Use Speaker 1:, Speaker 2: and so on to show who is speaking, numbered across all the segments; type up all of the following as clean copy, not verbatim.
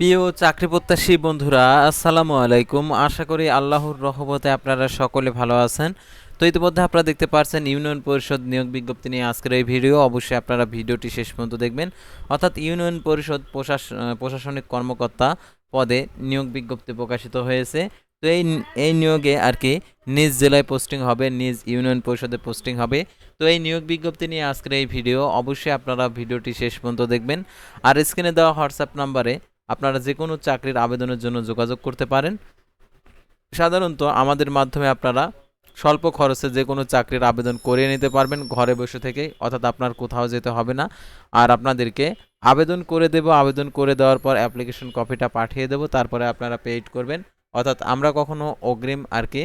Speaker 1: প্রিয় চাকরি প্রত্যাশী বন্ধুরা, আসসালামু আলাইকুম। আশা করি আল্লাহর রহমতে আপনারা সকলে ভালো আছেন। তো ইতিমধ্যে আপনারা দেখতে পাচ্ছেন ইউনিয়ন পরিষদ নিয়োগ বিজ্ঞপ্তি নিয়ে আজকের এই ভিডিও। অবশ্যই আপনারা ভিডিওটি শেষ পর্যন্ত দেখবেন। অর্থাৎ ইউনিয়ন পরিষদ প্রশাসনিক কর্মকর্তা পদে নিয়োগ বিজ্ঞপ্তি প্রকাশিত হয়েছে। তো এই নিয়োগে আর কি নিজ জেলায় পোস্টিং হবে, নিজ ইউনিয়ন পরিষদে পোস্টিং হবে। তো এই নিয়োগ বিজ্ঞপ্তি নিয়ে আজকের এই ভিডিও, অবশ্যই আপনারা ভিডিওটি শেষ পর্যন্ত দেখবেন। আর স্ক্রিনে দেওয়া হোয়াটসঅ্যাপ নাম্বারে আপনারা যে কোনো চাকরির আবেদনের জন্য যোগাযোগ করতে পারেন। সাধারণত আমাদের মাধ্যমে আপনারা স্বল্প খরচে যে কোনো চাকরির আবেদন করিয়ে নিতে পারবেন ঘরে বসে থেকেই, অর্থাৎ আপনার কোথাও যেতে হবে না। আর আপনাদেরকে আবেদন করে দেব, আবেদন করে দেওয়ার পর অ্যাপ্লিকেশন কপিটা পাঠিয়ে দেব, তারপরে আপনারা পেইড করবেন। অর্থাৎ আমরা কখনো অগ্রিম আর কি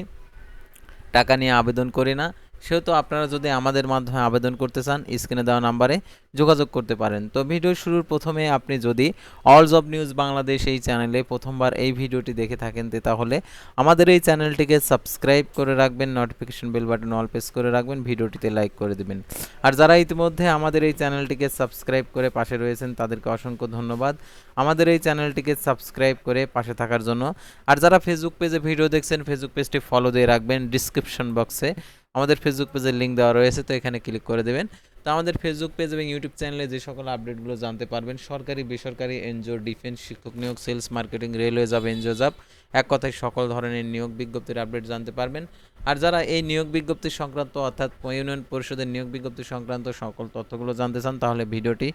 Speaker 1: টাকা নিয়ে আবেদন করি না। সেহেতু আপনারা যদি আমাদের মাধ্যমে আবেদন করতে চান, স্ক্রিনে দেওয়া নাম্বারে যোগাযোগ করতে পারেন। তো ভিডিও শুরুর প্রথমে আপনি যদি অল জব নিউজ বাংলাদেশ এই চ্যানেলে প্রথমবার এই ভিডিওটি দেখে থাকেন, তাহলে আমাদের এই চ্যানেলটিকে সাবস্ক্রাইব করে রাখবেন, notification bell button all press করে রাখবেন, ভিডিওটিতে লাইক করে দেবেন। আর যারা ইতিমধ্যে আমাদের এই চ্যানেলটিকে সাবস্ক্রাইব করে পাশে রয়েছেন তাদেরকে অসংখ্য ধন্যবাদ আমাদের এই চ্যানেলটিকে সাবস্ক্রাইব করে পাশে থাকার জন্য। আর যারা ফেসবুক পেজে ভিডিও দেখছেন, ফেসবুক পেজটি ফলো দিয়ে রাখবেন। ডিসক্রিপশন বক্সে আমাদের ফেসবুক পেজের লিঙ্ক দেওয়া রয়েছে, তো এখানে ক্লিক করে দেবেন। তো আমাদের ফেসবুক পেজ এবং ইউটিউব চ্যানেলে যে সকল আপডেটগুলো জানতে পারবেন, সরকারি বেসরকারি এনজিও, ডিফেন্স, শিক্ষক নিয়োগ, sales, marketing, railway job, NGO job, এক কথায় সকল ধরনের নিয়োগ বিজ্ঞপ্তির আপডেট জানতে পারবেন। আর যারা এই নিয়োগ বিজ্ঞপ্তি সংক্রান্ত অর্থাৎ ইউনিয়ন পরিষদের নিয়োগ বিজ্ঞপ্তি সংক্রান্ত সকল তথ্যগুলো জানতে চান, তাহলে ভিডিওটি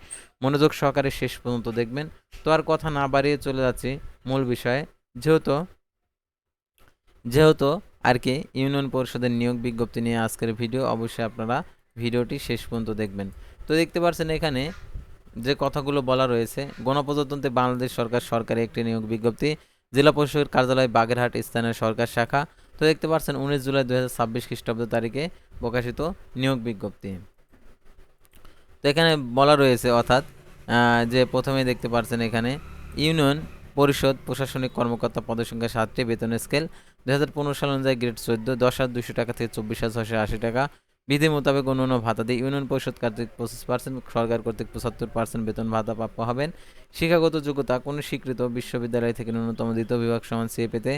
Speaker 1: মনোযোগ সহকারে শেষ পর্যন্ত দেখবেন। তো আর কথা না বাড়িয়ে চলে যাচ্ছি মূল বিষয়ে। যেহেতু যেহেতু আর কি ইউনিয়ন পরিষদের নিয়োগ বিজ্ঞপ্তি নিয়ে আজকের ভিডিও, অবশ্যই আপনারা ভিডিওটি শেষ পর্যন্ত দেখবেন। তো দেখতে পাচ্ছেন এখানে যে কথাগুলো বলা রয়েছে, গণপ্রজাতন্ত্রী বাংলাদেশ সরকার সরকারি একটি নিয়োগ বিজ্ঞপ্তি, জেলা পরিষদের কার্যালয় বাগেরহাট স্থানীয় সরকার শাখা। তো দেখতে পাচ্ছেন 19 জুলাই 2026 খ্রিস্টাব্দ তারিখে প্রকাশিত নিয়োগ বিজ্ঞপ্তি। তো এখানে বলা রয়েছে, অর্থাৎ যে প্রথমেই দেখতে পাচ্ছেন এখানে ইউনিয়ন পরিষদ প্রশাসনিক কর্মকর্তা পদের সংখ্যা 7টি, বেতন স্কেল 2015 সাল অনুযায়ী গ্রেড 14, 10,200 টাকা থেকে 24,680 টাকা। বিধি মোতাবেক অন্যান্য ভাতা দিয়ে ইউনিয়ন পরিষদ কর্তৃক 25%, সরকার কর্তৃক 75% বেতন ভাতা প্রাপ্য হবেন। শিক্ষাগত যোগ্যতা কোনো স্বীকৃত বিশ্ববিদ্যালয় থেকে ন্যূনতম দ্বিতীয় বিভাগ সমান সিএ পেতে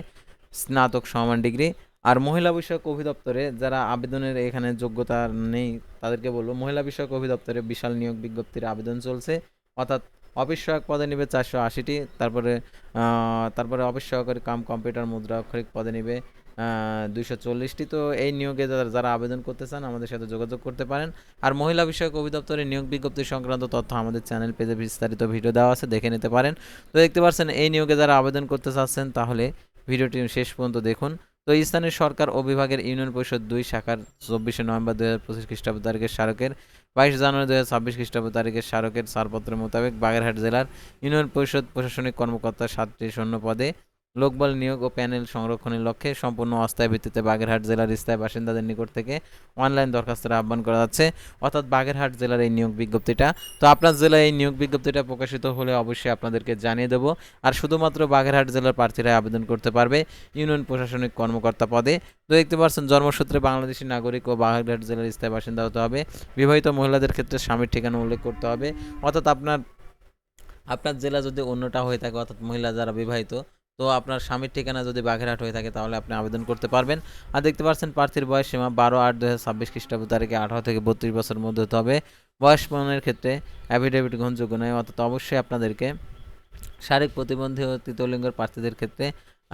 Speaker 1: স্নাতক সমান ডিগ্রি। আর মহিলা বিষয়ক অধিদপ্তরে যারা আবেদনের এখানে যোগ্যতা নেই তাদেরকে বলবো, মহিলা বিষয়ক অধিদপ্তরে বিশাল নিয়োগ বিজ্ঞপ্তির আবেদন চলছে। অর্থাৎ অফিস সহায়ক পদে নেবে 480টি, তারপরে অফিস সহকারী কাম কম্পিউটার মুদ্রা অক্ষরিক পদে নেবে 240টি। তো এই নিয়োগে যারা আবেদন করতে চান আমাদের সাথে যোগাযোগ করতে পারেন। আর মহিলা বিষয়ক অধিদপ্তরের নিয়োগ বিজ্ঞপ্তি সংক্রান্ত তথ্য আমাদের চ্যানেল পেজে বিস্তারিত ভিডিও দেওয়া আছে, দেখে নিতে পারেন। তো দেখতে পাচ্ছেন এই নিয়োগে যারা আবেদন করতে চাচ্ছেন তাহলে ভিডিওটি শেষ পর্যন্ত দেখুন। তো স্থানীয় সরকার ও বিভাগের ইউনিয়ন পরিষদ 2 শাখার 24 নভেম্বর 2025 খ্রিস্টাব্দ তারিখের স্মারকের 22 জানুয়ারি 2026 খ্রিস্টাব্দ তারিখের স্মারকের ছাড়পত্র মোতাবেক বাগেরহাট জেলার ইউনিয়ন পরিষদ প্রশাসনিক কর্মকর্তা 7টি শূন্য পদে লোকবল নিয়োগ ও প্যানেল সংরক্ষণের লক্ষ্যে সম্পূর্ণ অস্থায়ী ভিত্তিতে বাগেরহাট জেলার স্থায়ী বাসিন্দাদের নিকট থেকে অনলাইন দরখাস্তের আহ্বান করা যাচ্ছে। অর্থাৎ বাগেরহাট জেলার এই নিয়োগ বিজ্ঞপ্তিটা, তো আপনার জেলায় এই নিয়োগ বিজ্ঞপ্তিটা প্রকাশিত হলে অবশ্যই আপনাদেরকে জানিয়ে দেবো। আর শুধুমাত্র বাগেরহাট জেলার প্রার্থীরা আবেদন করতে পারবে ইউনিয়ন প্রশাসনিক কর্মকর্তা পদে। তো দেখতে পাচ্ছেন জন্মসূত্রে বাংলাদেশি নাগরিক ও বাগেরহাট জেলার স্থায়ী বাসিন্দা হতে হবে। বিবাহিত মহিলাদের ক্ষেত্রে স্বামীর ঠিকানা উল্লেখ করতে হবে। অর্থাৎ আপনার জেলা যদি অন্যটা হয়ে থাকে, অর্থাৎ মহিলা যারা বিবাহিত, তো আপনার স্বামীর ঠিকানা যদি বাগেরহাট হয়ে থাকে তাহলে আপনি আবেদন করতে পারবেন। আর দেখতে পাচ্ছেন প্রার্থীর বয়স সীমা 12/8/2026 খ্রিস্টাব্দ তারিখে 18 থেকে 32 বছরের মধ্যে হতে হবে। বয়স প্রমাণের ক্ষেত্রে অ্যাফিডেভিট গ্রহণযোগ্য নয়, অর্থাৎ অবশ্যই আপনাদেরকে শারীরিক প্রতিবন্ধী ও তৃতীয় লিঙ্গের প্রার্থীদের ক্ষেত্রে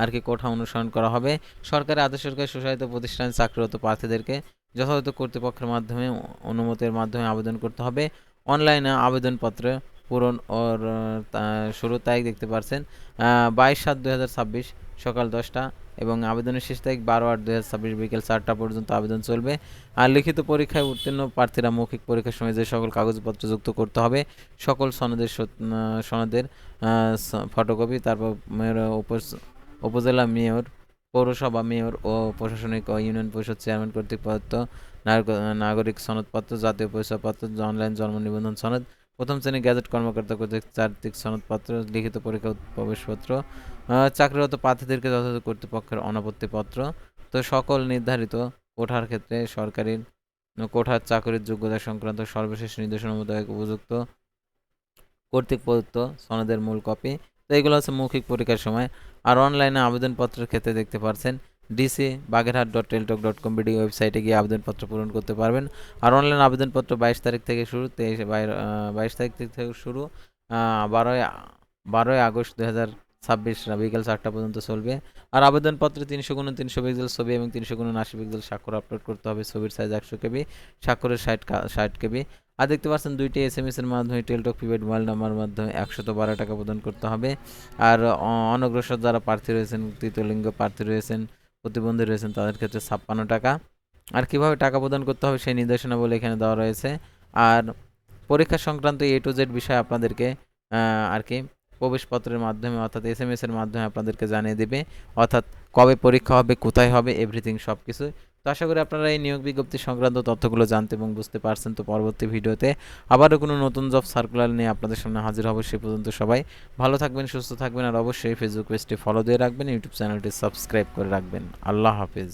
Speaker 1: আর কি কোঠা অনুসরণ করা হবে। সরকারি আধা সরকারি স্বশাসিত প্রতিষ্ঠানে চাকরিরত প্রার্থীদেরকে যথাযথ কর্তৃপক্ষের মাধ্যমে অনুমতির মাধ্যমে আবেদন করতে হবে। অনলাইনে আবেদনপত্র পূরণ ওর শুরুর তারিখ দেখতে পাচ্ছেন 22/7/2026 সকাল 10টা এবং আবেদনের শেষ তারিখ 12/8/2026 বিকেল 4টা পর্যন্ত আবেদন চলবে। আর লিখিত পরীক্ষায় উত্তীর্ণ প্রার্থীরা মৌখিক পরীক্ষার সময় যে সকল কাগজপত্র যুক্ত করতে হবে, সকল সনদের ফটোকপি, তারপর উপজেলা মেয়র, পৌরসভা মেয়র ও প্রশাসনিক ও ইউনিয়ন পরিষদ চেয়ারম্যান কর্তৃক প্রদত্ত নাগরিক সনদপত্র, জাতীয় পরিচয়পত্র, অনলাইন জন্ম নিবন্ধন সনদ, প্রথম শ্রেণী গ্যাজেট কর্মকর্তা কর্তৃক চারিত্রিক সনদপত্র, লিখিত পরীক্ষা প্রবেশপত্র, চাকরিরত প্রার্থীদেরকে যথাযথ কর্তৃপক্ষের অনাপত্তিপত্র। তো সকল নির্ধারিত কোঠার ক্ষেত্রে সরকারি কোঠার চাকরির যোগ্যতা সংক্রান্ত সর্বশেষ নির্দেশনা মোতাবেক উপযুক্ত কর্তৃক প্রদত্ত সনদের মূল কপি, তো এগুলো হচ্ছে মৌখিক পরীক্ষার সময়। আর অনলাইনে আবেদনপত্রের ক্ষেত্রে দেখতে পাচ্ছেন dc.bagherhat.teltok.com বিডি ওয়েবসাইটে গিয়ে আবেদনপত্র পূরণ করতে পারবেন। আর অনলাইন আবেদনপত্র 22 তারিখ থেকে শুরু, 22 তারিখ থেকে শুরু, 12ই 12ই আগস্ট 2026 বিকেল 4টা পর্যন্ত চলবে। আর আবেদনপত্রে 300x300 পিক্সেল ছবি এবং 300x80 পিক্সেল স্বাক্ষর আপলোড করতে হবে। ছবির সাইজ 100 KB, স্বাক্ষরের 60 KB। আর দেখতে পাচ্ছেন 2টি SMS এর মাধ্যমে টেলটক প্রিপেড মোবাইল নাম্বারের মাধ্যমে 112 টাকা প্রদান করতে হবে। আর অনগ্রসর যারা প্রার্থী রয়েছেন, তৃতীয় লিঙ্গ প্রার্থী রয়েছেন, প্রতিবন্ধী রয়েছেন, তাদের ক্ষেত্রে 56 টাকা। আর কিভাবে টাকা প্রদান করতে হবে সেই নির্দেশনাবলী এখানে দেওয়া রয়েছে। আর পরীক্ষা সংক্রান্ত A to Z বিষয় আপনাদেরকে আর কি প্রবেশপত্রের মাধ্যমে অর্থাৎ SMS এর মাধ্যমে আপনাদেরকে জানিয়ে দেবে, অর্থাৎ কবে পরীক্ষা হবে, কোথায় হবে, এভরিথিং সব কিছু। তো আশা করি আপনারা এই নিয়োগ বিজ্ঞপ্তি সংক্রান্ত তথ্যগুলো জানতে এবং বুঝতে পারছেন। তো পরবর্তী ভিডিওতে আবারও কোনো নতুন জব সার্কুলার নিয়ে আপনাদের সামনে হাজির হব। সে পর্যন্ত সবাই ভালো থাকবেন, সুস্থ থাকবেন, আর অবশ্যই ফেসবুক পেজটি ফলো দিয়ে রাখবেন, ইউটিউব চ্যানেলটি সাবস্ক্রাইব করে রাখবেন। আল্লাহ হাফেজ।